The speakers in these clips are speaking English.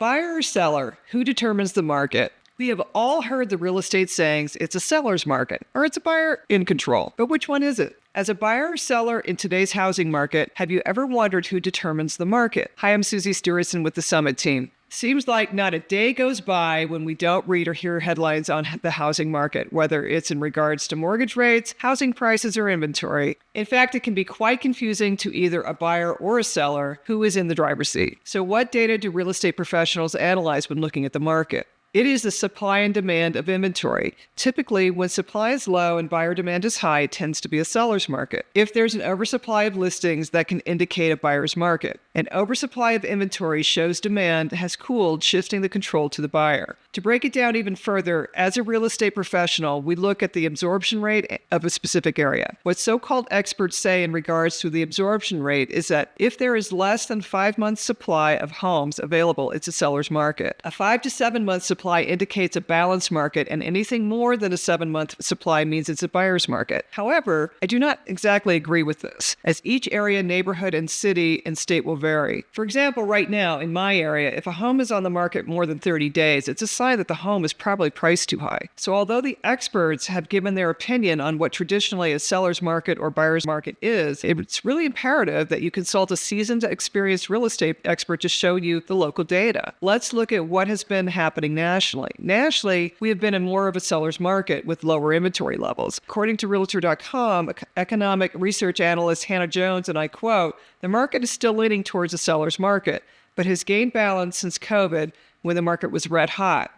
Buyer or seller, who determines the market? We have all heard the real estate sayings, it's a seller's market, or it's a buyer in control. But which one is it? As a buyer or seller in today's housing market, have you ever wondered who determines the market? Hi, I'm Susie Stewerson with the Summit team. Seems like not a day goes by when we don't read or hear headlines on the housing market, whether it's in regards to mortgage rates, housing prices, or inventory. In fact, it can be quite confusing to either a buyer or a seller who is in the driver's seat. So what data do real estate professionals analyze when looking at the market? It is the supply and demand of inventory. Typically, when supply is low and buyer demand is high, it tends to be a seller's market. If there's an oversupply of listings, that can indicate a buyer's market. An oversupply of inventory shows demand has cooled, shifting the control to the buyer. To break it down even further, as a real estate professional, we look at the absorption rate of a specific area. What so-called experts say in regards to the absorption rate is that if there is less than 5 months supply of homes available, it's a seller's market. A 5 to 7 month supply indicates a balanced market, and anything more than a 7-month supply means it's a buyer's market. However, I do not exactly agree with this, as each area, neighborhood, and city and state will vary. For example, right now in my area, if a home is on the market more than 30 days, it's a sign that the home is probably priced too high. So although the experts have given their opinion on what traditionally a seller's market or buyer's market is, it's really imperative that you consult a seasoned, experienced real estate expert to show you the local data. Let's look at what has been happening nationally. Nationally, we have been in more of a seller's market with lower inventory levels. According to Realtor.com, economic research analyst Hannah Jones, and I quote, "The market is still leaning towards a seller's market, but has gained balance since COVID when the market was red hot.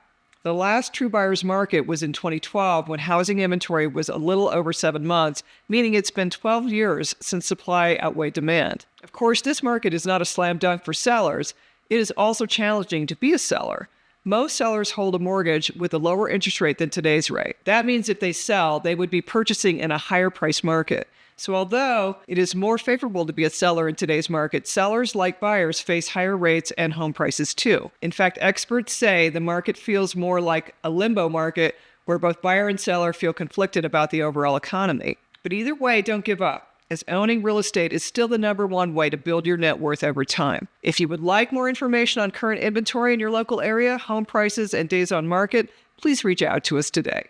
The last true buyer's market was in 2012 when housing inventory was a little over 7 months, meaning it's been 12 years since supply outweighed demand." Of course, this market is not a slam dunk for sellers. It is also challenging to be a seller. Most sellers hold a mortgage with a lower interest rate than today's rate. That means if they sell, they would be purchasing in a higher price market. So although it is more favorable to be a seller in today's market, sellers like buyers face higher rates and home prices too. In fact, experts say the market feels more like a limbo market where both buyer and seller feel conflicted about the overall economy. But either way, don't give up, as owning real estate is still the #1 way to build your net worth over time. If you would like more information on current inventory in your local area, home prices, and days on market, please reach out to us today.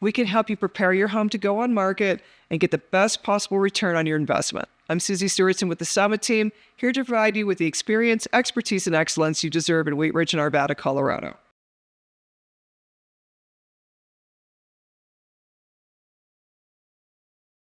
We can help you prepare your home to go on market and get the best possible return on your investment. I'm Susie Stewerson with the Summit team, here to provide you with the experience, expertise, and excellence you deserve in Wheat Ridge and Arvada, Colorado.